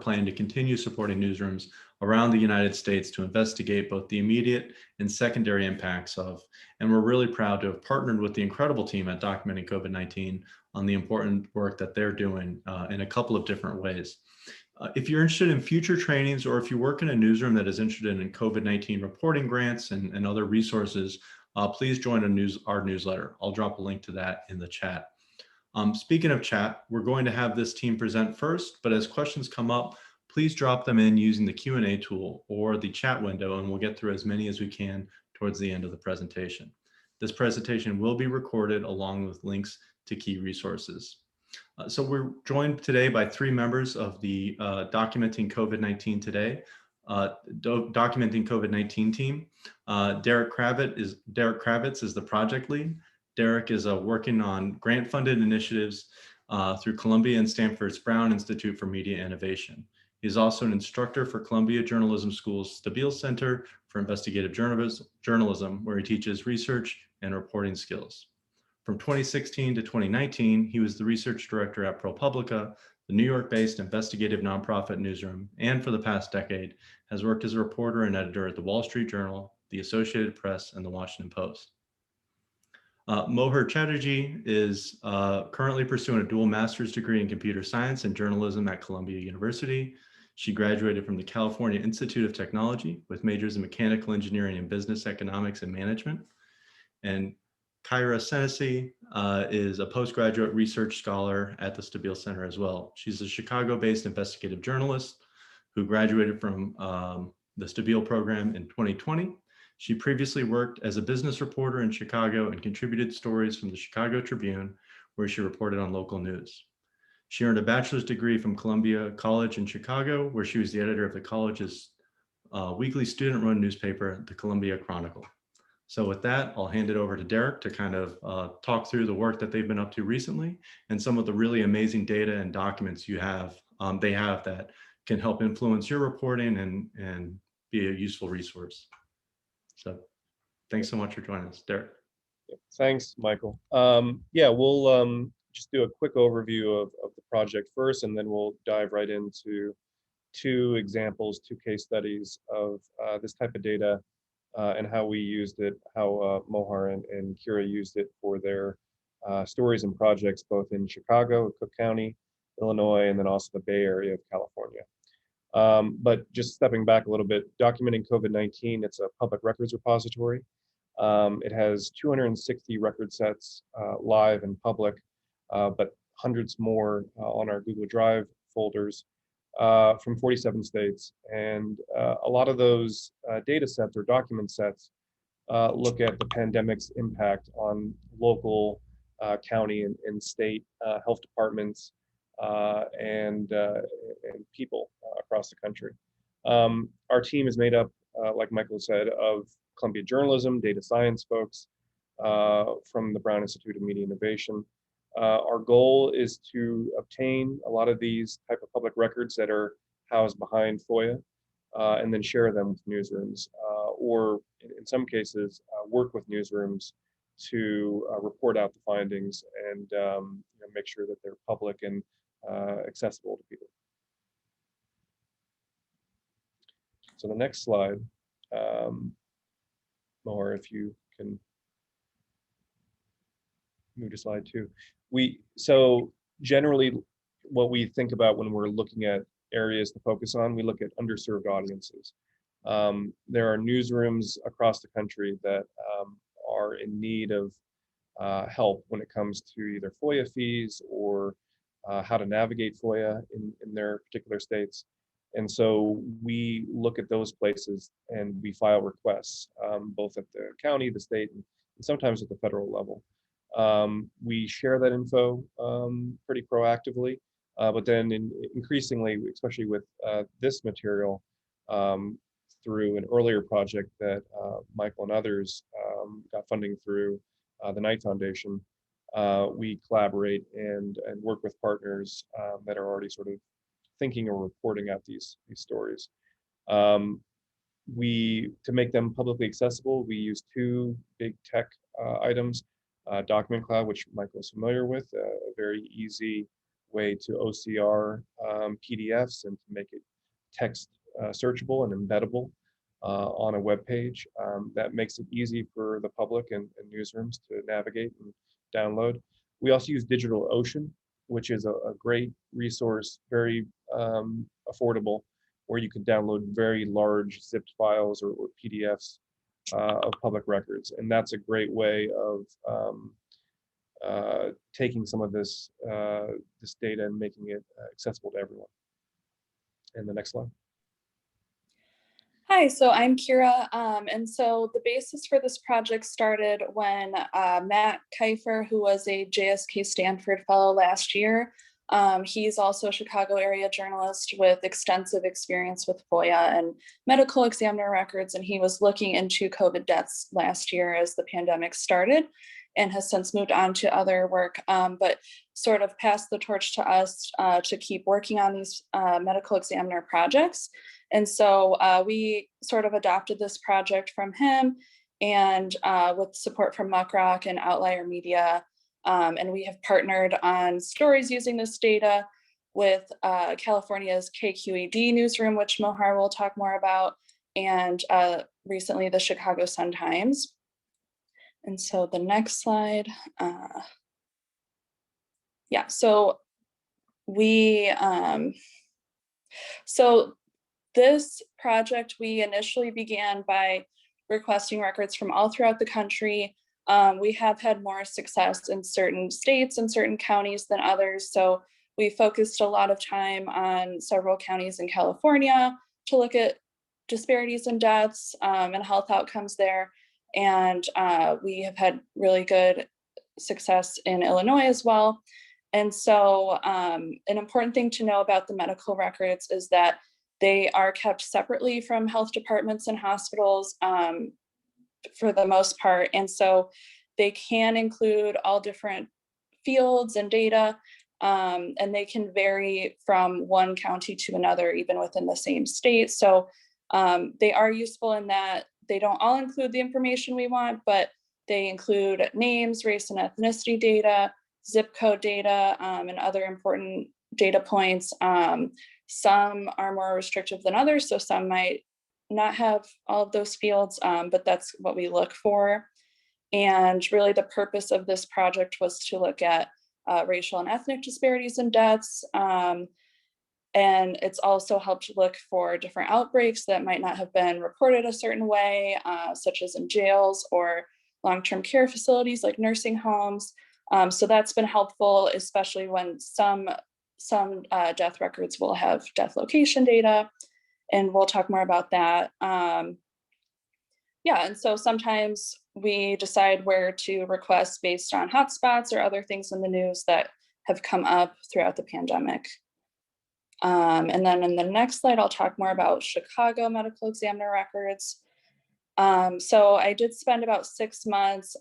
plan to continue supporting newsrooms around the United States to investigate both the immediate and secondary impacts of, and we're really proud to have partnered with the incredible team at Documenting COVID-19 on the important work that they're doing in a couple of different ways. If you're interested in future trainings, or if you work in a newsroom that is interested in COVID-19 reporting grants and other resources, please join our newsletter. I'll drop a link to that in the chat. Speaking of chat, we're going to have this team present first, but as questions come up, please drop them in using the Q&A tool or the chat window, and we'll get through as many as we can towards the end of the presentation. This presentation will be recorded along with links to key resources. So we're joined today by three members of the Documenting COVID-19 Today, Documenting COVID-19 team. Derek Kravitz is the project lead. Derek is working on grant-funded initiatives through Columbia and Stanford's Brown Institute for Media Innovation. He's also an instructor for Columbia Journalism School's Stabile Center for Investigative Journalism, where he teaches research and reporting skills. From 2016 to 2019, he was the research director at ProPublica, the New York-based investigative nonprofit newsroom, and for the past decade has worked as a reporter and editor at the Wall Street Journal, the Associated Press, and the Washington Post. Mohar Chatterjee is currently pursuing a dual master's degree in computer science and journalism at Columbia University. She graduated from the California Institute of Technology with majors in mechanical engineering and business economics and management. And Kyra Senesi is a postgraduate research scholar at the Stabile Center as well. She's a Chicago-based investigative journalist who graduated from the Stabile program in 2020. She previously worked as a business reporter in Chicago and contributed stories from the Chicago Tribune, where she reported on local news. She earned a bachelor's degree from Columbia College in Chicago, where she was the editor of the college's weekly student-run newspaper, the Columbia Chronicle. So with that, I'll hand it over to Derek to kind of talk through the work that they've been up to recently and some of the really amazing data and documents they have that can help influence your reporting and be a useful resource. So thanks so much for joining us, Derek. Thanks, Michael. Yeah, we'll just do a quick overview of the project first, and then we'll dive right into two case studies of this type of data and how we used it, how Mohar and Kira used it for their stories and projects, both in Chicago, Cook County, Illinois, and then also the Bay Area of California. But just stepping back a little bit, Documenting COVID-19, it's a public records repository. It has 260 record sets live and public, but hundreds more on our Google Drive folders from 47 states. And a lot of those data sets or document sets look at the pandemic's impact on local, county, and state health departments and people across the country. Our team is made up, like Michael said, of Columbia Journalism, data science folks from the Brown Institute of Media Innovation. Our goal is to obtain a lot of these type of public records that are housed behind FOIA and then share them with newsrooms, or in some cases, work with newsrooms to report out the findings and make sure that they're public and accessible to people. So the next slide, Mohar, if you can move to slide 2. So generally, what we think about when we're looking at areas to focus on, we look at underserved audiences. There are newsrooms across the country that are in need of help when it comes to either FOIA fees or how to navigate FOIA in their particular states. And so we look at those places and we file requests, both at the county, the state, and sometimes at the federal level. We share that info pretty proactively, but then increasingly, especially with this material, through an earlier project that Michael and others got funding through the Knight Foundation, we collaborate and work with partners that are already sort of thinking or reporting out these stories. To make them publicly accessible, we use two big tech items. Document Cloud, which Michael is familiar with, a very easy way to OCR PDFs and to make it text searchable and embeddable on a web page. That makes it easy for the public and newsrooms to navigate and download. We also use DigitalOcean, which is a great resource, very affordable, where you can download very large zipped files or PDFs of public records. And that's a great way of taking some of this data and making it accessible to everyone. And the next slide. Hi, so I'm Kira, and so the basis for this project started when Matt Kiefer, who was a JSK Stanford Fellow last year, he's also a Chicago area journalist with extensive experience with FOIA and medical examiner records, and he was looking into COVID deaths last year as the pandemic started, and has since moved on to other work, but sort of passed the torch to us to keep working on these medical examiner projects. And so we sort of adopted this project from him, and with support from MuckRock and Outlier Media. And we have partnered on stories using this data with California's KQED newsroom, which Mohar will talk more about, and recently the Chicago Sun-Times. And so the next slide. Yeah, so this project, we initially began by requesting records from all throughout the country. We have had more success in certain states and certain counties than others. So we focused a lot of time on several counties in California to look at disparities in deaths and health outcomes there. And we have had really good success in Illinois as well. And so an important thing to know about the medical records is that they are kept separately from health departments and hospitals for the most part. And so they can include all different fields and data, and they can vary from one county to another, even within the same state. So they are useful in that they don't all include the information we want, but they include names, race and ethnicity data, zip code data, and other important data points. Some are more restrictive than others, so some might not have all of those fields, but that's what we look for. And really the purpose of this project was to look at racial and ethnic disparities in deaths. And it's also helped look for different outbreaks that might not have been reported a certain way, such as in jails or long-term care facilities like nursing homes. So that's been helpful, especially when some death records will have death location data, and we'll talk more about that. Yeah, and so sometimes we decide where to request based on hotspots or other things in the news that have come up throughout the pandemic. And then in the next slide, I'll talk more about Chicago medical examiner records. So I did spend about 6 months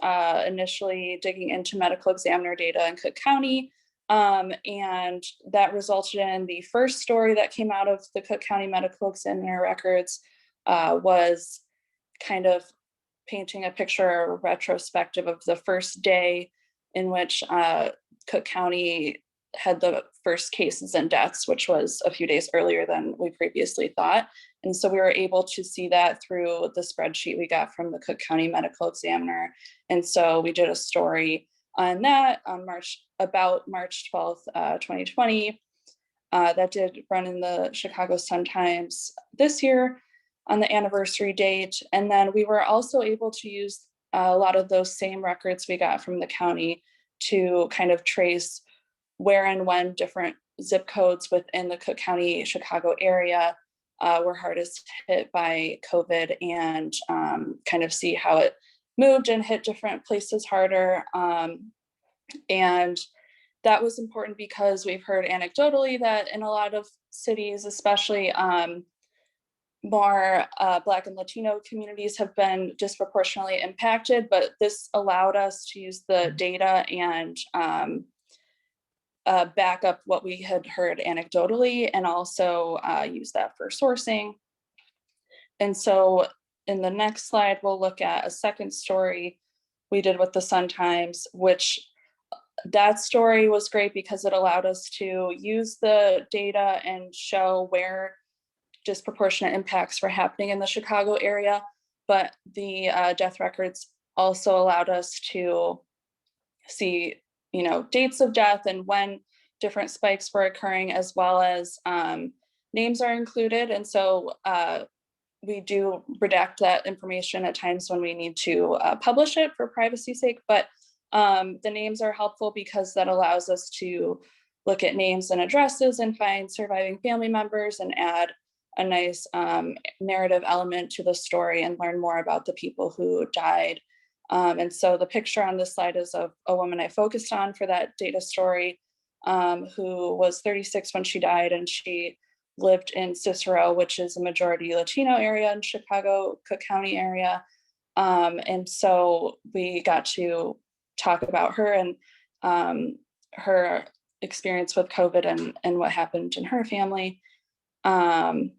initially digging into medical examiner data in Cook County. And that resulted in the first story that came out of the Cook County medical examiner records was kind of painting a picture retrospective of the first day in which Cook County had the first cases and deaths, which was a few days earlier than we previously thought. And so we were able to see that through the spreadsheet we got from the Cook County medical examiner. And so we did a story on that on about March 12th, 2020. That did run in the Chicago Sun-Times this year on the anniversary date. And then we were also able to use a lot of those same records we got from the county to kind of trace where and when different zip codes within the Cook County, Chicago area were hardest hit by COVID, and kind of see how it moved and hit different places harder. And that was important because we've heard anecdotally that in a lot of cities, especially more Black and Latino communities have been disproportionately impacted, but this allowed us to use the data and back up what we had heard anecdotally, and also use that for sourcing. And so in the next slide, we'll look at a second story we did with the Sun-Times, which that story was great because it allowed us to use the data and show where disproportionate impacts were happening in the Chicago area. But the death records also allowed us to see, dates of death and when different spikes were occurring, as well as names are included. And so we do redact that information at times when we need to publish it for privacy's sake, but the names are helpful because that allows us to look at names and addresses and find surviving family members and add a nice narrative element to the story and learn more about the people who died. And so the picture on this slide is of a woman I focused on for that data story, who was 36 when she died, and she lived in Cicero, which is a majority Latino area in Chicago, Cook County area. And so we got to talk about her and her experience with COVID and what happened in her family. And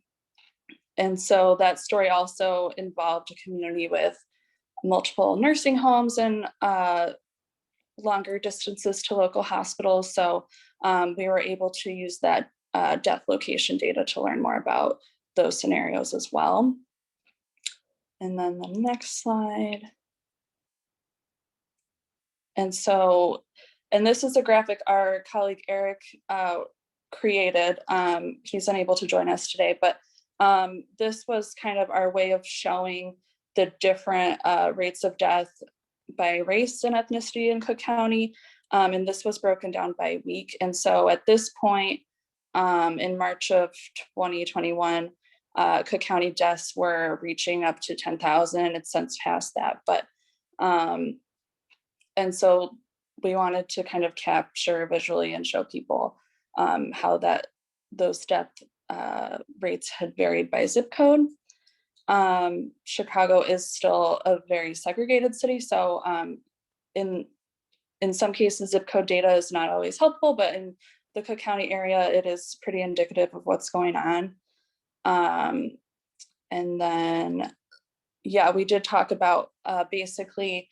so that story also involved a community with multiple nursing homes and longer distances to local hospitals. So we were able to use that death location data to learn more about those scenarios as well. And then the next slide. And so, and this is a graphic our colleague Eric created. He's unable to join us today, but this was kind of our way of showing the different rates of death by race and ethnicity in Cook County. And this was broken down by week. And so at this point, in March of 2021, Cook County deaths were reaching up to 10,000. It's since passed that, but and so we wanted to kind of capture visually and show people how those death rates had varied by zip code. Chicago is still a very segregated city, so in some cases zip code data is not always helpful, but in the Cook County area it is pretty indicative of what's going on. And then we did talk about basically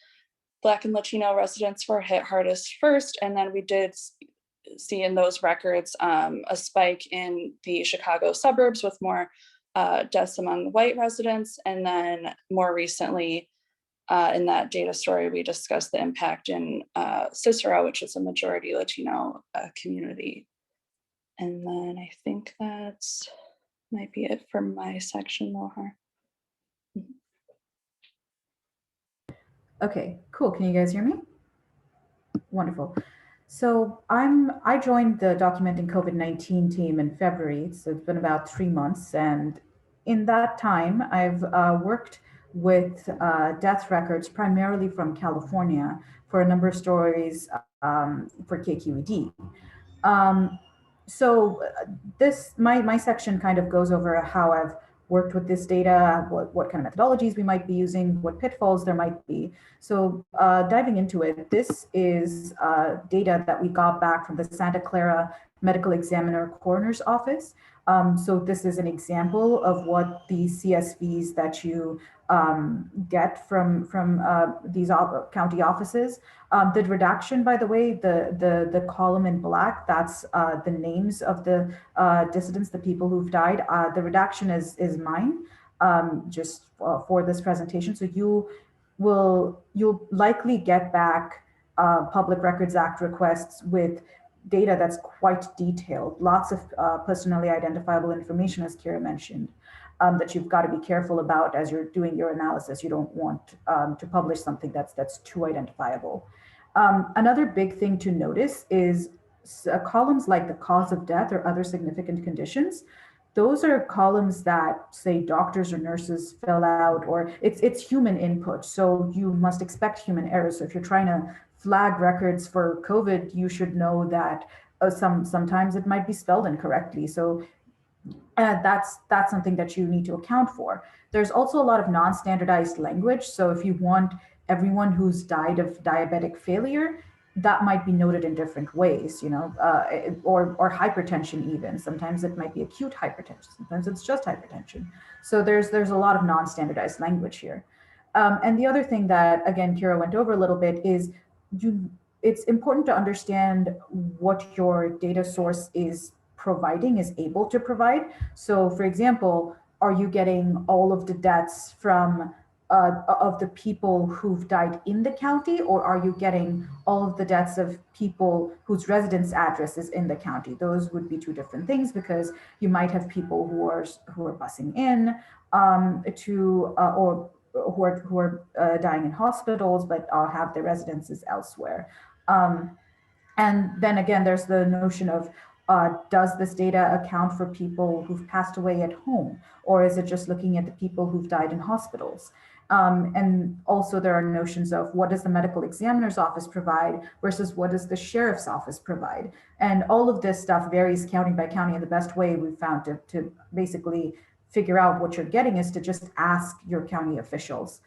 Black and Latino residents were hit hardest first, and then we did see in those records a spike in the Chicago suburbs with more deaths among white residents. And then more recently in that data story, we discussed the impact in Cicero, which is a majority Latino community. And then I think that's might be it for my section, Lohar. Okay, cool. Can you guys hear me? Wonderful. So I joined the Documenting COVID-19 team in February, so it's been about 3 months. And in that time, I've worked with death records primarily from California for a number of stories for KQED. So my section kind of goes over how I've worked with this data, what kind of methodologies we might be using, what pitfalls there might be. So diving into it, this is data that we got back from the Santa Clara Medical Examiner Coroner's Office. So this is an example of what the CSVs that you get from these county offices. The redaction, by the way, the column in black, that's the names of the dissidents, the people who've died. The redaction is mine, just for this presentation. So you'll likely get back Public Records Act requests with data that's quite detailed, lots of personally identifiable information, as Kira mentioned, that you've got to be careful about as you're doing your analysis. You don't want to publish something that's too identifiable. Another big thing to notice is columns like the cause of death or other significant conditions. Those are columns that say doctors or nurses fill out, or it's human input. So you must expect human error. So if you're trying to flag records for COVID, you should know that sometimes it might be spelled incorrectly. So that's something that you need to account for. There's also a lot of non-standardized language. So if you want everyone who's died of diabetic failure, that might be noted in different ways, or hypertension even. Sometimes it might be acute hypertension. Sometimes it's just hypertension. So there's a lot of non-standardized language here. And the other thing that, again, Kira went over a little bit is it's important to understand what your data source is providing, is able to provide. So for example, are you getting all of the deaths from of the people who've died in the county, or are you getting all of the deaths of people whose residence address is in the county? Those would be two different things, because you might have people who are busing in or who are dying in hospitals but have their residences elsewhere. And then again, there's the notion of does this data account for people who've passed away at home, or is it just looking at the people who've died in hospitals? And also there are notions of what does the medical examiner's office provide versus what does the sheriff's office provide? And all of this stuff varies county by county, and the best way we've found to basically figure out what you're getting is to just ask your county officials.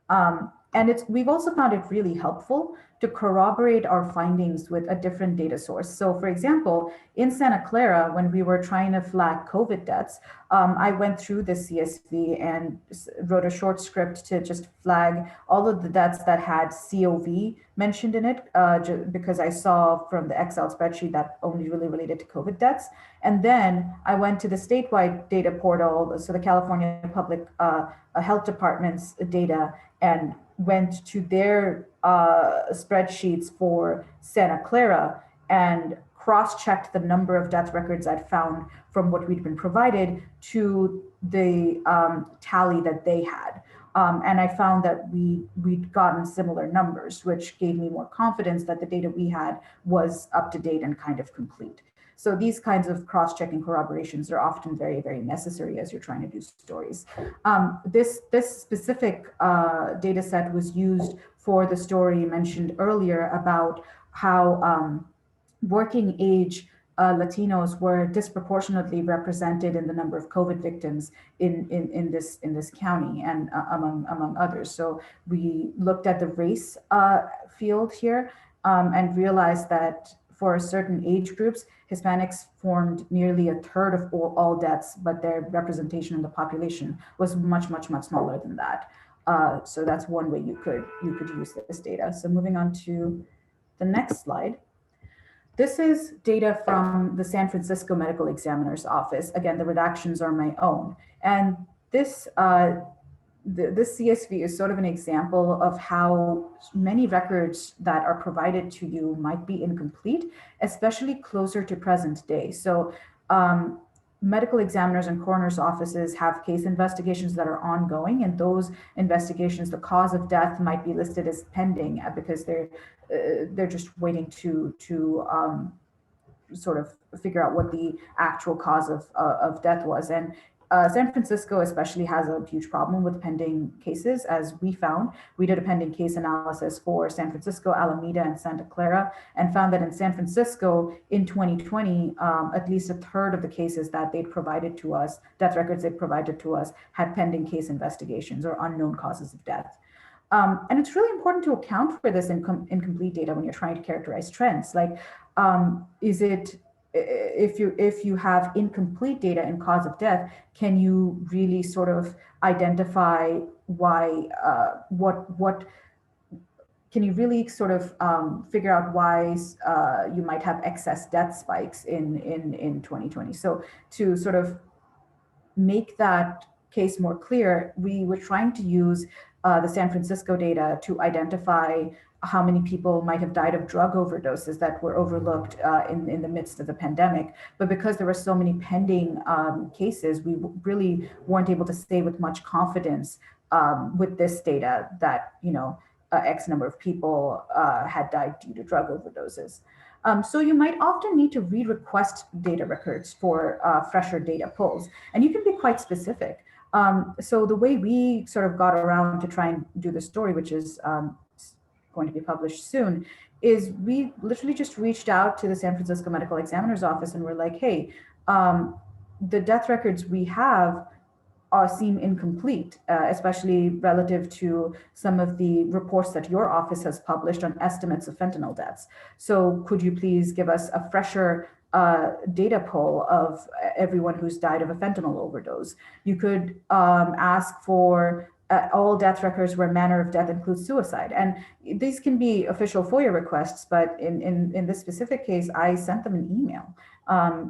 And we've also found it really helpful to corroborate our findings with a different data source. So for example, in Santa Clara, when we were trying to flag COVID deaths, I went through the CSV and wrote a short script to just flag all of the deaths that had COV mentioned in it, because I saw from the Excel spreadsheet that only really related to COVID deaths. And then I went to the statewide data portal, so the California Public Health Department's data, and went to their spreadsheets for Santa Clara and cross-checked the number of death records I'd found from what we'd been provided to the tally that they had. And I found that we'd gotten similar numbers, which gave me more confidence that the data we had was up to date and kind of complete. So these kinds of cross-checking corroborations are often very, very necessary as you're trying to do stories. This specific data set was used for the story mentioned earlier about how working age Latinos were disproportionately represented in the number of COVID victims in this county and among others. So we looked at the race field here and realized that for certain age groups, Hispanics formed nearly a third of all deaths, but their representation in the population was much, much, much smaller than that. So that's one way you could use this data. So moving on to the next slide. This is data from the San Francisco Medical Examiner's Office. Again, the redactions are my own. And this CSV is sort of an example of how many records that are provided to you might be incomplete, especially closer to present day. So medical examiners and coroners' offices have case investigations that are ongoing, and those investigations, the cause of death might be listed as pending because they're just waiting to sort of figure out what the actual cause of death was. And San Francisco especially has a huge problem with pending cases, as we found. We did a pending case analysis for San Francisco, Alameda, and Santa Clara, and found that in San Francisco in 2020, at least a third of the cases that they'd provided to us, death records they provided to us, had pending case investigations or unknown causes of death. And it's really important to account for this incomplete data when you're trying to characterize trends. Like, is it, if you have incomplete data in cause of death, can you really sort of identify why, can you really sort of figure out why you might have excess death spikes in 2020? So to sort of make that case more clear, we were trying to use the San Francisco data to identify how many people might have died of drug overdoses that were overlooked in the midst of the pandemic. But because there were so many pending cases, we really weren't able to say with much confidence with this data that, you know, X number of people had died due to drug overdoses. So you might often need to re-request data records for fresher data pulls, and you can be quite specific. So the way we sort of got around to try and do the story, which is going to be published soon, is we literally just reached out to the San Francisco Medical Examiner's Office and we're like, hey, the death records we have seem incomplete, especially relative to some of the reports that your office has published on estimates of fentanyl deaths. So could you please give us a fresher data pool of everyone who's died of a fentanyl overdose? You could ask for all death records where manner of death includes suicide. And these can be official FOIA requests, but in this specific case, I sent them an email,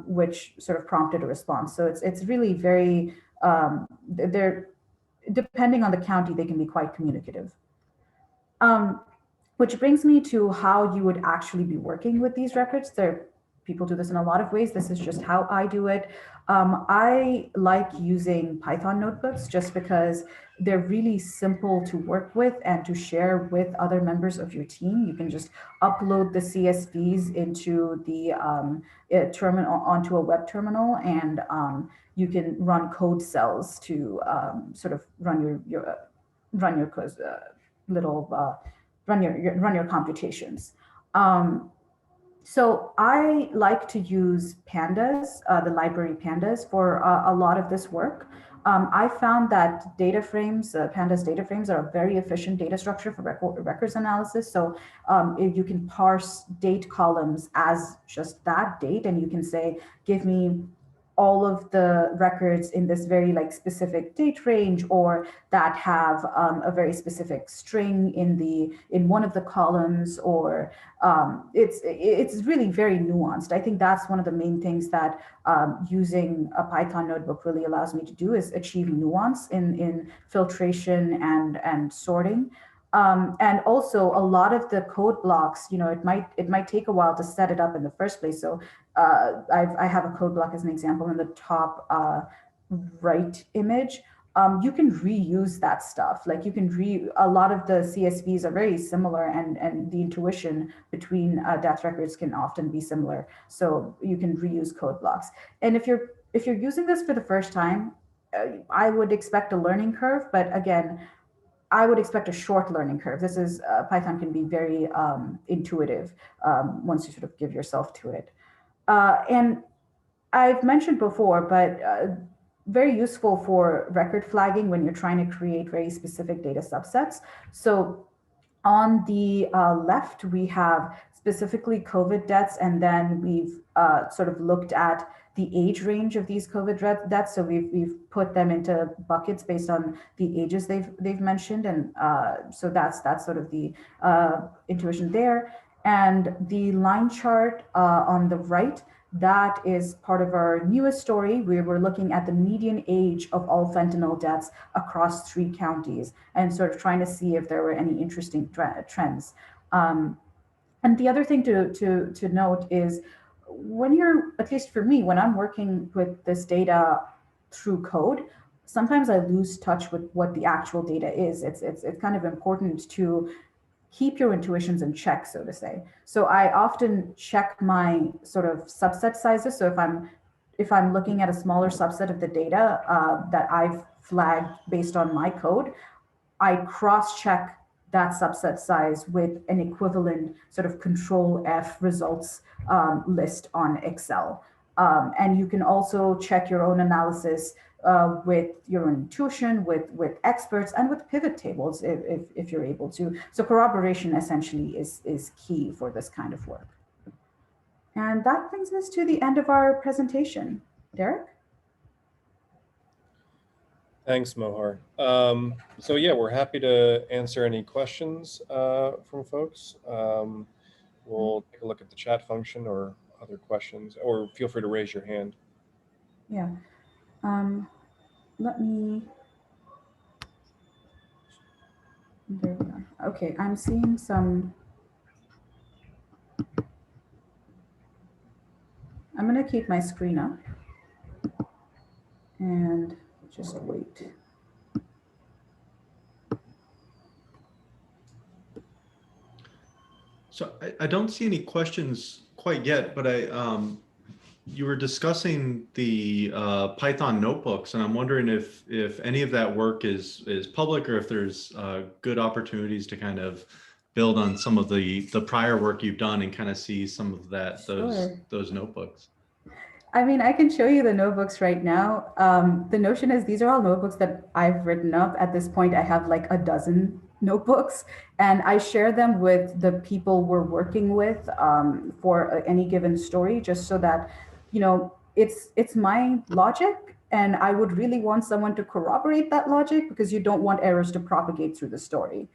which sort of prompted a response. So it's really very, they're, depending on the county, they can be quite communicative. Which brings me to how you would actually be working with these records. People do this in a lot of ways. This is just how I do it. I like using Python notebooks just because they're really simple to work with and to share with other members of your team. You can just upload the CSVs into the terminal onto a web terminal, and you can run code cells to sort of run your run your computations. So I like to use Pandas, the library Pandas, for a lot of this work. I found that data frames, Pandas data frames, are a very efficient data structure for records analysis. So if you can parse date columns as just that date, and you can say, give me all of the records in this very specific date range, or that have a very specific string in one of the columns, or it's really very nuanced. I think that's one of the main things that using a Python notebook really allows me to do, is achieve nuance in filtration and sorting. And also a lot of the code blocks, it might take a while to set it up in the first place. So I have a code block as an example in the top right image. You can reuse that stuff. A lot of the CSVs are very similar, and the intuition between death records can often be similar. So you can reuse code blocks. And if you're using this for the first time, I would expect a learning curve, but again, I would expect a short learning curve. This is Python can be very intuitive once you sort of give yourself to it. And I've mentioned before, but very useful for record flagging when you're trying to create very specific data subsets. So on the left, we have specifically COVID deaths, and then we've sort of looked at the age range of these COVID deaths. So we've put them into buckets based on the ages they've mentioned, and so that's sort of the intuition there. And the line chart on the right, that is part of our newest story. We were looking at the median age of all fentanyl deaths across 3 counties and sort of trying to see if there were any interesting trends. And the other thing to note is, when you're, at least for me, when I'm working with this data through code, sometimes I lose touch with what the actual data is. It's kind of important to keep your intuitions in check, so to say. So I often check my sort of subset sizes. So if I'm looking at a smaller subset of the data that I've flagged based on my code, I cross-check that subset size with an equivalent sort of control F results list on Excel. And you can also check your own analysis with your intuition, with experts, and with pivot tables if you're able to. So corroboration essentially is key for this kind of work. And that brings us to the end of our presentation. Derek? Thanks, Mohar. So yeah, we're happy to answer any questions from folks. We'll take a look at the chat function or other questions, or feel free to raise your hand. Yeah. Let me, there we are. Okay, I'm seeing some, I'm gonna keep my screen up and just wait. So I don't see any questions quite yet, but you were discussing the Python notebooks, and I'm wondering if any of that work is public, or if there's good opportunities to kind of build on some of the prior work you've done and kind of see some of that those notebooks. I mean, I can show you the notebooks right now. The notion is these are all notebooks that I've written up. At this point, I have like a dozen notebooks, and I share them with the people we're working with for any given story, just so that, you know, it's my logic And I would really want someone to corroborate that logic because you don't want errors to propagate through the story.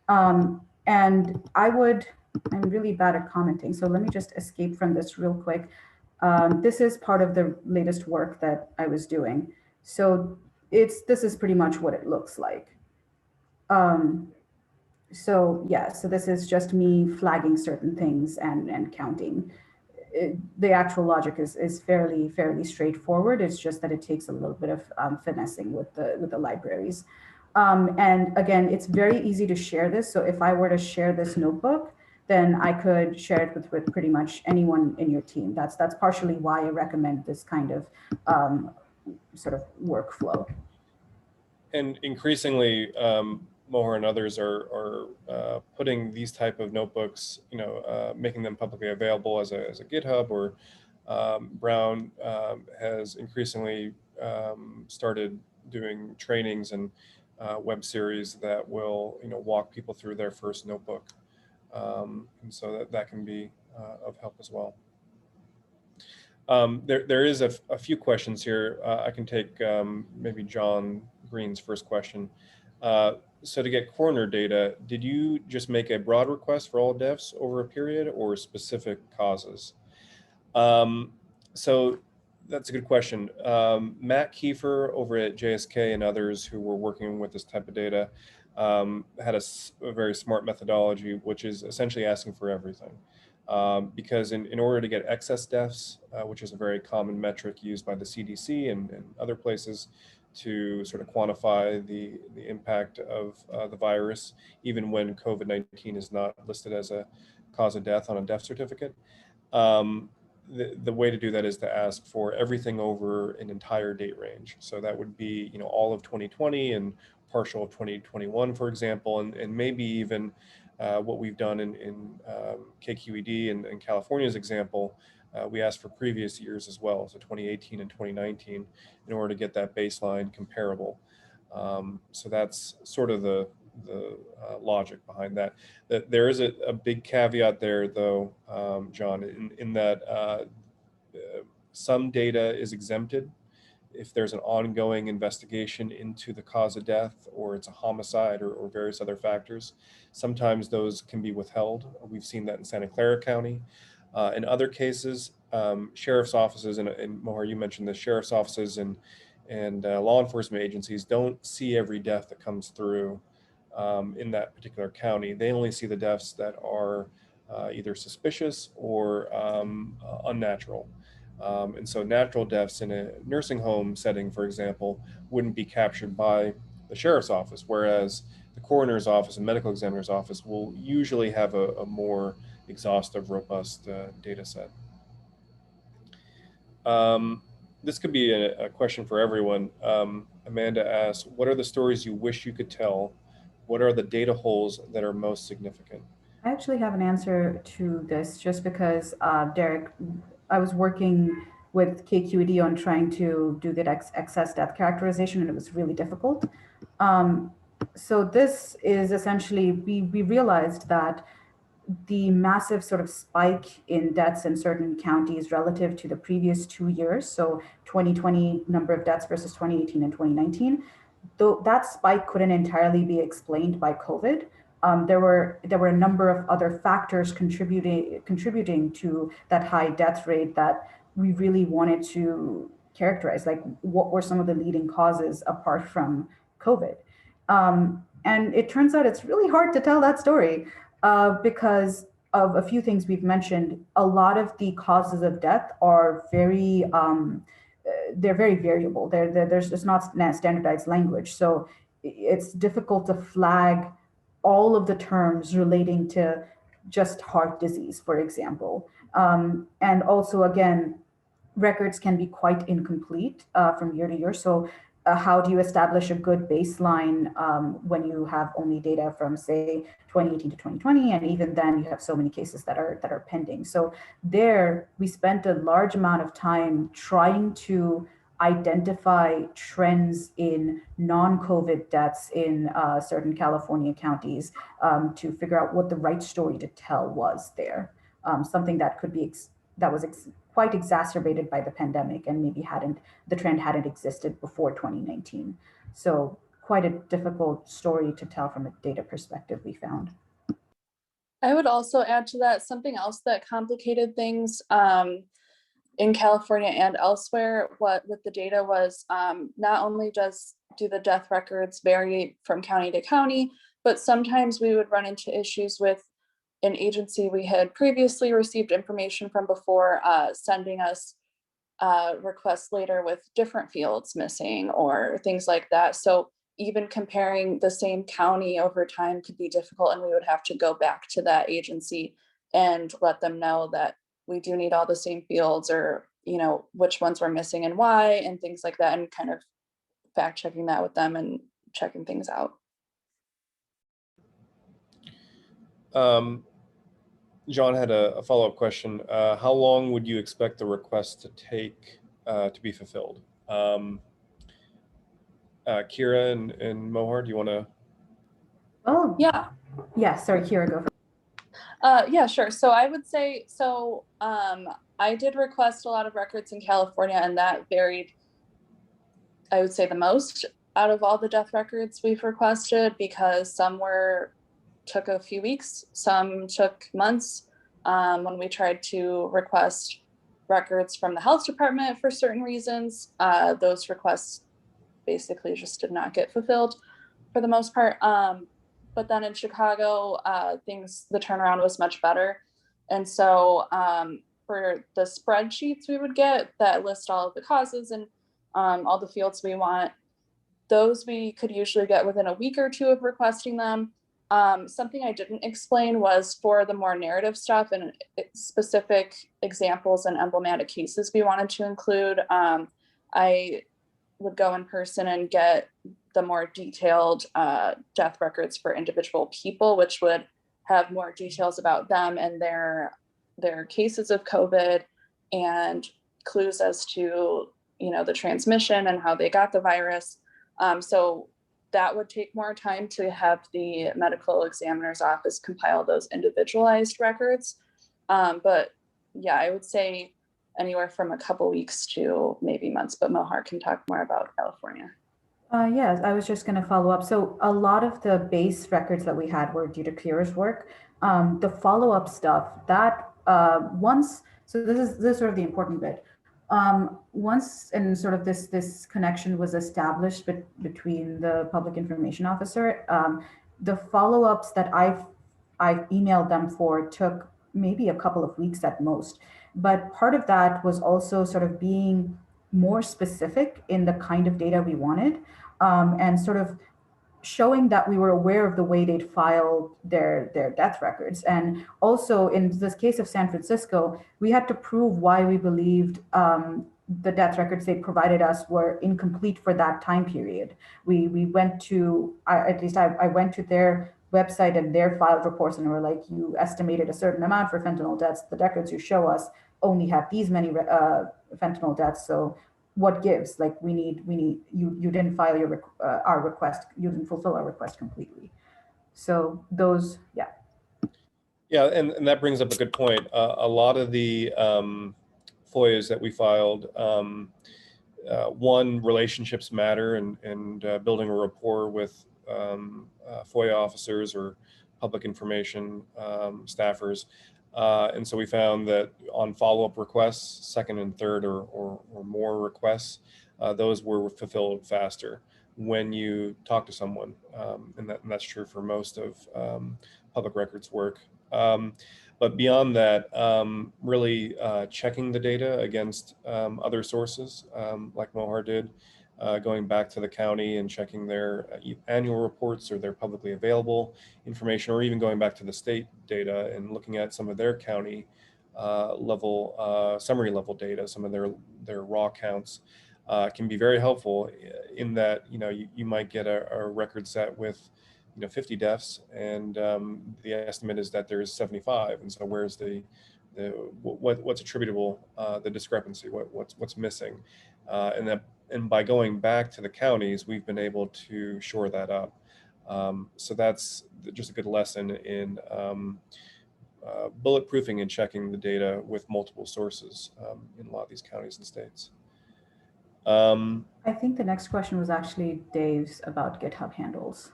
And I'm really bad at commenting, so let me just escape from this real quick. This is part of the latest work that I was doing. So this is pretty much what it looks like. So yeah, so this is just me flagging certain things and counting. The actual logic is fairly straightforward. It's just that it takes a little bit of finessing with the libraries. And again, it's very easy to share this. So if I were to share this notebook, then I could share it with pretty much anyone in your team. That's partially why I recommend this kind of sort of workflow. And increasingly, Mohar and others are putting these type of notebooks, making them publicly available as a GitHub, or Brown has increasingly started doing trainings and web series that will walk people through their first notebook, and so that can be of help as well. There is a few questions here. I can take maybe John Green's first question. So to get coroner data, did you just make a broad request for all deaths over a period or specific causes? So that's a good question. Matt Kiefer over at JSK and others who were working with this type of data had a very smart methodology, which is essentially asking for everything. Because in order to get excess deaths, which is a very common metric used by the CDC and other places to sort of quantify the impact of the virus, even when COVID-19 is not listed as a cause of death on a death certificate. The way to do that is to ask for everything over an entire date range. So that would be all of 2020 and partial of 2021, for example, and maybe even what we've done in KQED and California's example, we asked for previous years as well, so 2018 and 2019, in order to get that baseline comparable. So that's sort of the logic behind that. There is a big caveat there, though, John, in that some data is exempted if there's an ongoing investigation into the cause of death, or it's a homicide, or various other factors. Sometimes those can be withheld. We've seen that in Santa Clara County. In other cases, sheriff's offices, and Mohar, you mentioned the sheriff's offices and law enforcement agencies don't see every death that comes through in that particular county. They only see the deaths that are either suspicious or unnatural. And so natural deaths in a nursing home setting, for example, wouldn't be captured by the sheriff's office, whereas the coroner's office and medical examiner's office will usually have a more exhaustive, robust data set. This could be a question for everyone. Amanda asks, what are the stories you wish you could tell? What are the data holes that are most significant? I actually have an answer to this, just because, Derek, I was working with KQED on trying to do that excess death characterization, and it was really difficult. So this is essentially, we realized that the massive sort of spike in deaths in certain counties relative to the previous 2 years, so 2020 number of deaths versus 2018 and 2019, though that spike couldn't entirely be explained by COVID. There were a number of other factors contributing to that high death rate that we really wanted to characterize, like what were some of the leading causes apart from COVID. And it turns out it's really hard to tell that story because of a few things we've mentioned. A lot of the causes of death are they're very variable. There's just not standardized language. So it's difficult to flag all of the terms relating to just heart disease, for example. And also, again, records can be quite incomplete from year to year. So how do you establish a good baseline when you have only data from, say, 2018 to 2020, and even then you have so many cases that are pending. So there we spent a large amount of time trying to identify trends in non-COVID deaths in certain California counties to figure out what the right story to tell was there. Something that could be quite exacerbated by the pandemic, and maybe the trend hadn't existed before 2019. So quite a difficult story to tell from a data perspective, we found. I would also add to that something else that complicated things in California and elsewhere. What with the data was not only do the death records vary from county to county, but sometimes we would run into issues with an agency we had previously received information from before sending us requests later with different fields missing or things like that. So even comparing the same county over time could be difficult, and we would have to go back to that agency and let them know that we do need all the same fields, or which ones we're missing and why, and things like that, and kind of fact checking that with them and checking things out. John had a follow-up question. How long would you expect the request to take to be fulfilled? Kira and Mohar, do you want to? Oh, Yeah. Yeah, sorry, Kira, go first. Yeah, sure. So I would say, I did request a lot of records in California, and that varied, I would say, the most out of all the death records we've requested, because some took a few weeks, some took months. When we tried to request records from the health department for certain reasons, those requests basically just did not get fulfilled for the most part. But then in Chicago, the turnaround was much better. And so for the spreadsheets we would get that list all of the causes and all the fields we want, those we could usually get within a week or two of requesting them. Something I didn't explain was for the more narrative stuff and specific examples and emblematic cases we wanted to include. I would go in person and get the more detailed death records for individual people, which would have more details about them and their cases of COVID and clues as to the transmission and how they got the virus. So that would take more time to have the medical examiner's office compile those individualized records. But yeah, I would say anywhere from a couple weeks to maybe months, but Mohar can talk more about California. Yes, I was just going to follow up. So a lot of the base records that we had were due to Kira's work. The follow-up stuff that so this is sort of the important bit. Once and sort of this connection was established between the public information officer, the follow-ups that I've emailed them for took maybe a couple of weeks at most. But part of that was also sort of being more specific in the kind of data we wanted, and sort of showing that we were aware of the way they'd filed their death records. And also in this case of San Francisco, we had to prove why we believed the death records they provided us were incomplete for that time period. We went to, I went to their website and their filed reports, and were like, you estimated a certain amount for fentanyl deaths. The records you show us only have these many fentanyl deaths. So what gives? Like, we need you didn't file our request. You didn't fulfill our request completely. So those, yeah. Yeah, and that brings up a good point. A lot of the FOIAs that we filed, one, relationships matter, and building a rapport with FOIA officers or public information staffers. And so we found that on follow-up requests, second and third or more requests, those were fulfilled faster when you talk to someone. And that's true for most of public records work. But beyond that, really checking the data against other sources, like Mohar did, going back to the county and checking their annual reports or their publicly available information, or even going back to the state data and looking at some of their county level, summary level data, some of their raw counts, can be very helpful in that, you might get a record set with 50 deaths, and the estimate is that there's 75. And so where's what's attributable, the discrepancy, what's missing, and by going back to the counties, we've been able to shore that up. So that's just a good lesson in bulletproofing and checking the data with multiple sources in a lot of these counties and states. I think the next question was actually Dave's about GitHub handles.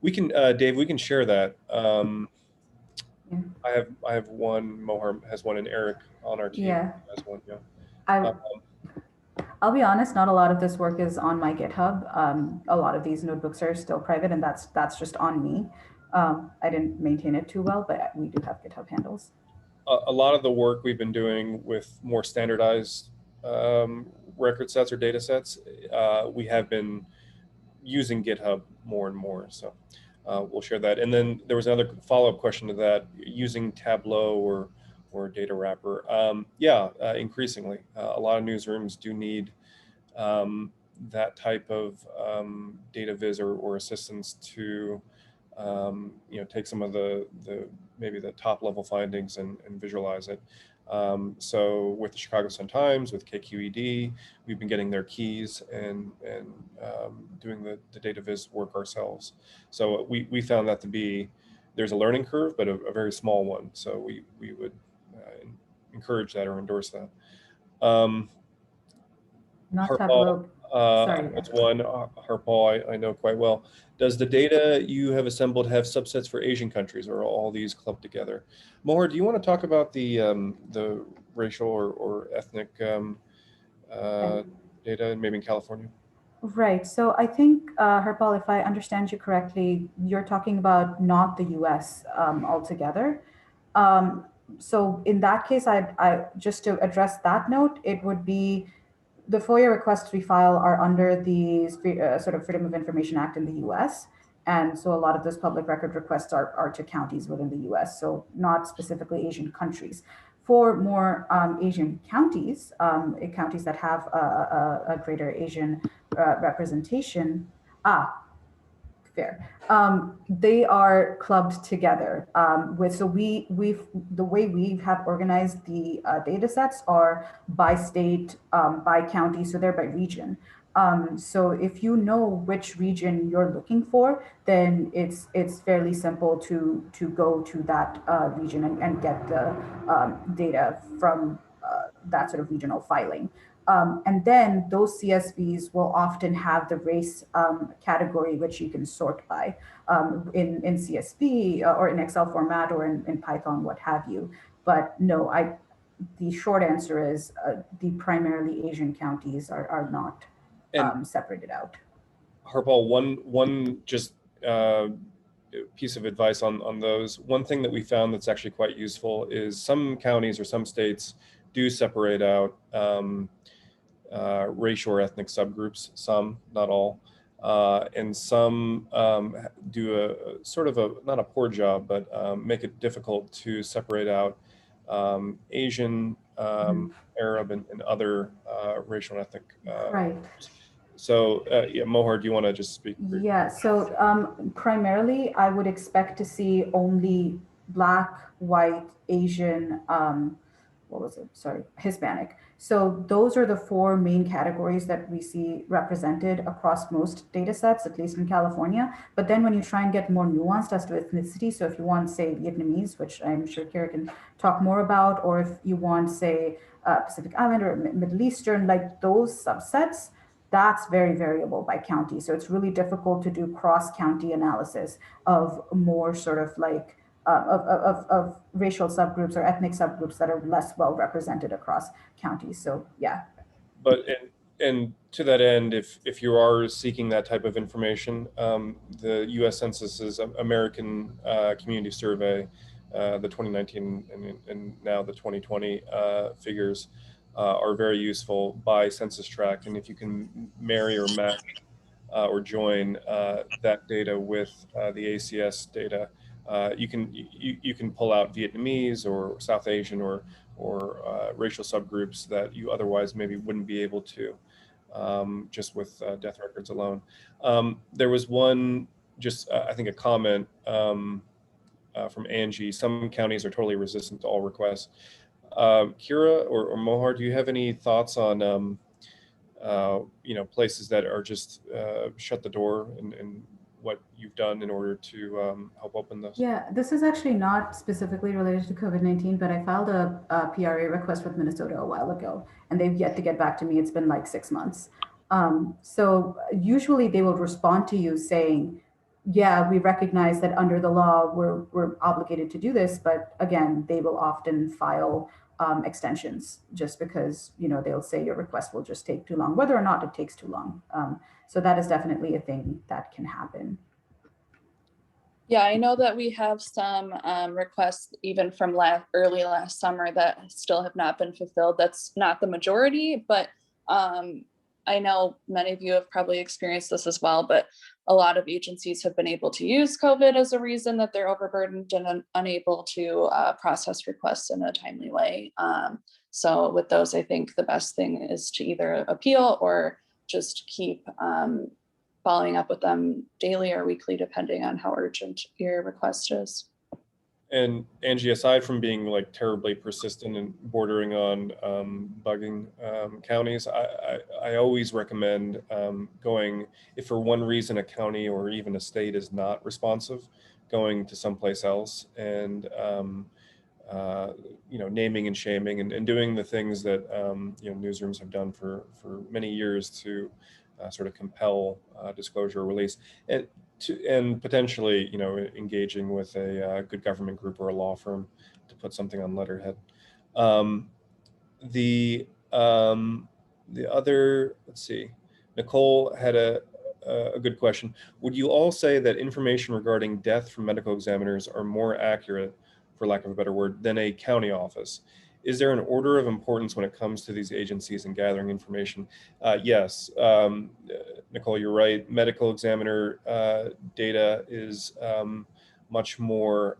We can, Dave, we can share that. Yeah. I have one, Mohar has one, and Eric on our team has one. Yeah. I'll be honest, not a lot of this work is on my GitHub. A lot of these notebooks are still private, and that's just on me. I didn't maintain it too well, but we do have GitHub handles. A lot of the work we've been doing with more standardized record sets or data sets, we have been using GitHub more and more. So we'll share that. And then there was another follow-up question to that, using Tableau or Data Wrapper. Increasingly, a lot of newsrooms do need that type of data viz or assistance to take some of the maybe the top level findings and visualize it. So with the Chicago Sun-Times, with KQED, we've been getting their keys and doing the data viz work ourselves. So we found that to be, there's a learning curve, but a very small one. So we would encourage that or endorse that. Not Harpal, Tableau. Sorry. that's one. Harpal, I know quite well. Does the data you have assembled have subsets for Asian countries, or are all these clubbed together? Mohar, do you want to talk about the racial or ethnic data, maybe in California? Right. So I think, Harpal, if I understand you correctly, you're talking about not the US altogether. So in that case, I just to address that note, it would be the FOIA requests we file are under the sort of Freedom of Information Act in the US. And so a lot of those public record requests are to counties within the US, so not specifically Asian countries. For more Asian counties, counties that have a greater Asian representation, fair. They are clubbed together the way we have organized the data sets are by state, by county, so they're by region. So if you know which region you're looking for, then it's fairly simple to go to that region and get the data from that sort of regional filing. And then those CSVs will often have the race category, which you can sort by in CSV or in Excel format or in Python, what have you. But no, the short answer is the primarily Asian counties are not separated out. Harpal, one just piece of advice on those. One thing that we found that's actually quite useful is some counties or some states do separate out racial or ethnic subgroups, some, not all. And some do a sort of not a poor job, but make it difficult to separate out Asian, Arab, and other racial and ethnic. Right. So yeah, Mohar, do you want to just speak? Yeah, so primarily I would expect to see only Black, white, Asian, Hispanic. So those are the four main categories that we see represented across most data sets, at least in California. But then when you try and get more nuanced as to ethnicity, so if you want, say, Vietnamese, which I'm sure Kira can talk more about, or if you want, say, Pacific Islander or Middle Eastern, like those subsets, that's very variable by county. So it's really difficult to do cross-county analysis of more sort of like of racial subgroups or ethnic subgroups that are less well represented across counties. So yeah. But and to that end, if you are seeking that type of information, the U.S. Census's American Community Survey, the 2019 and now the 2020 figures are very useful by census tract. And if you can marry or match or join that data with the ACS data, you can pull out Vietnamese or South Asian or racial subgroups that you otherwise maybe wouldn't be able to just with death records alone. There was one, just I think a comment from Angie. Some counties are totally resistant to all requests. Kira or Mohar, do you have any thoughts on places that are just shut the door and what you've done in order to help open this? Yeah, this is actually not specifically related to COVID-19, but I filed a PRA request with Minnesota a while ago, and they've yet to get back to me. It's been like 6 months. So usually they will respond to you saying, yeah, we recognize that under the law, we're obligated to do this. But again, they will often file extensions just because, they'll say your request will just take too long, whether or not it takes too long. So that is definitely a thing that can happen. Yeah, I know that we have some requests even from early last summer that still have not been fulfilled. That's not the majority, but I know many of you have probably experienced this as well, but a lot of agencies have been able to use COVID as a reason that they're overburdened and unable to process requests in a timely way. So with those, I think the best thing is to either appeal or just keep following up with them daily or weekly, depending on how urgent your request is. And Angie, aside from being like terribly persistent and bordering on bugging counties, I always recommend going, if for one reason a county or even a state is not responsive, going to someplace else and naming and shaming and doing the things that newsrooms have done for many years to sort of compel disclosure or release, and potentially engaging with a good government group or a law firm to put something on letterhead. The other, let's see, Nicole had a good question. Would you all say that information regarding death from medical examiners are more accurate, for lack of a better word, than a county office? Is there an order of importance when it comes to these agencies and gathering information? Yes, Nicole, you're right. Medical examiner data is much more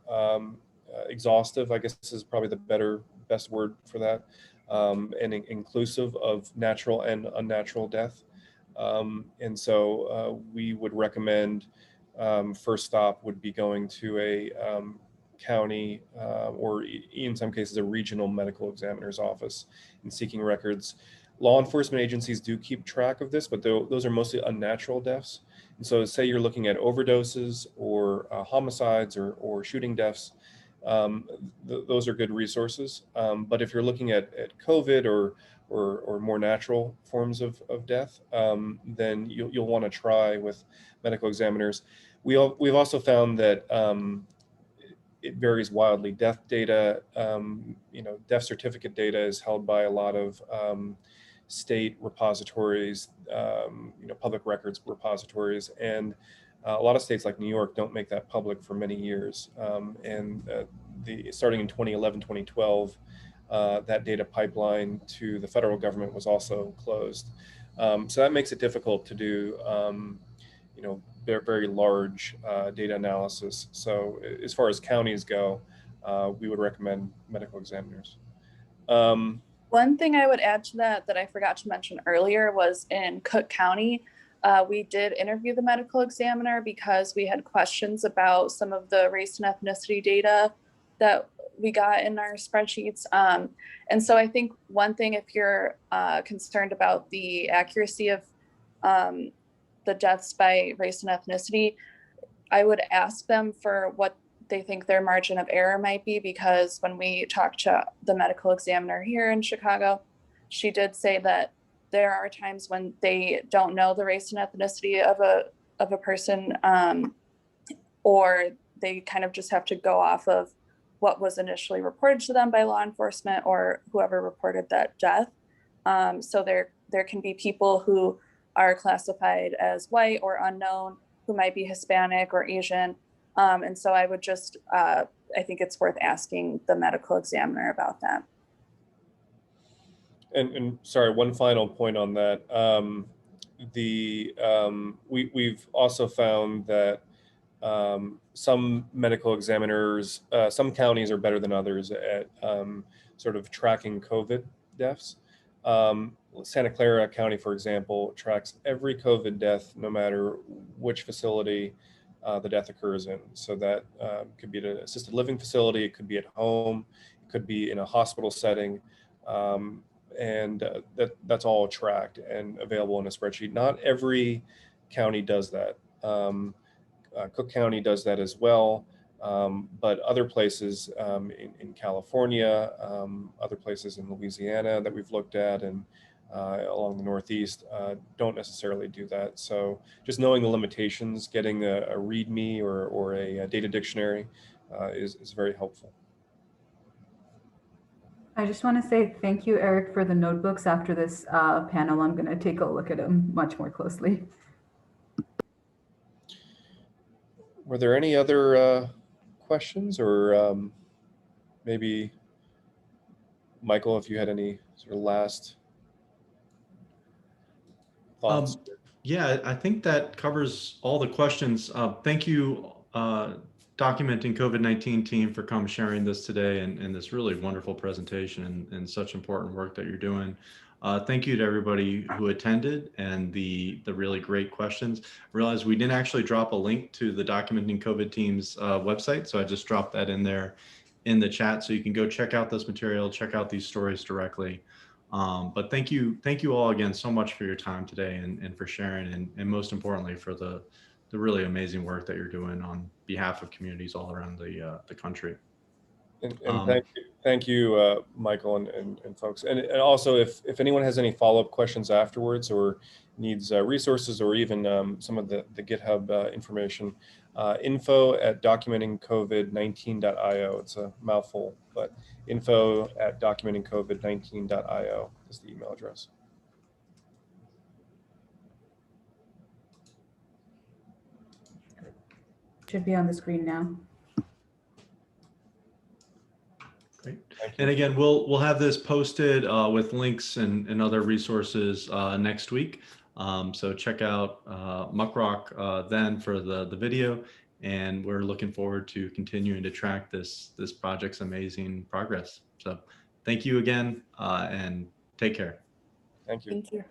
exhaustive, I guess this is probably the best word for that, and inclusive of natural and unnatural death. And so we would recommend first stop would be going to a county or in some cases a regional medical examiner's office and seeking records. Law enforcement agencies do keep track of this, but those are mostly unnatural deaths. And so say you're looking at overdoses or homicides or shooting deaths, those are good resources. But if you're looking at COVID or more natural forms of death, then you'll want to try with medical examiners. We've also found that it varies wildly. Death data, death certificate data is held by a lot of state repositories, public records repositories, and a lot of states like New York don't make that public for many years. Starting in 2011, 2012, that data pipeline to the federal government was also closed. So that makes it difficult to do, very large data analysis. So as far as counties go, we would recommend medical examiners. One thing I would add to that I forgot to mention earlier was in Cook County, we did interview the medical examiner because we had questions about some of the race and ethnicity data that we got in our spreadsheets. And so I think one thing, if you're concerned about the accuracy of the deaths by race and ethnicity, I would ask them for what they think their margin of error might be, because when we talked to the medical examiner here in Chicago, she did say that there are times when they don't know the race and ethnicity of a person, or they kind of just have to go off of what was initially reported to them by law enforcement or whoever reported that death. So there can be people who are classified as white or unknown, who might be Hispanic or Asian. And so I would just, I think it's worth asking the medical examiner about that. And sorry, one final point on that. We've also found that some medical examiners, some counties are better than others at sort of tracking COVID deaths. Santa Clara County, for example, tracks every COVID death, no matter which facility the death occurs in. So that could be at an assisted living facility, it could be at home, it could be in a hospital setting. And that's all tracked and available in a spreadsheet. Not every county does that. Cook County does that as well. But other places in California, other places in Louisiana that we've looked at, and along the Northeast don't necessarily do that. So just knowing the limitations, getting a README or a data dictionary is very helpful. I just want to say thank you, Eric, for the notebooks. After this panel, I'm going to take a look at them much more closely. Were there any other questions, or maybe Michael, if you had any sort of last thoughts? Yeah, I think that covers all the questions. Thank you, Documenting COVID-19 team, for sharing this today and this really wonderful presentation and such important work that you're doing. Thank you to everybody who attended and the really great questions. I realized we didn't actually drop a link to the Documenting COVID team's website, so I just dropped that in there in the chat, so you can go check out this material, check out these stories directly. But thank you all again so much for your time today and for sharing, and most importantly for the really amazing work that you're doing on behalf of communities all around the country. And thank you, Michael and folks. And also, if anyone has any follow-up questions afterwards or needs resources or even some of the GitHub information, info@documentingcovid19.io. It's a mouthful, but info@documentingcovid19.io is the email address. Should be on the screen now. Great. And again, we'll have this posted with links and other resources next week. So check out MuckRock then for the video, and we're looking forward to continuing to track this project's amazing progress. So thank you again, and take care. Thank you. Thank you.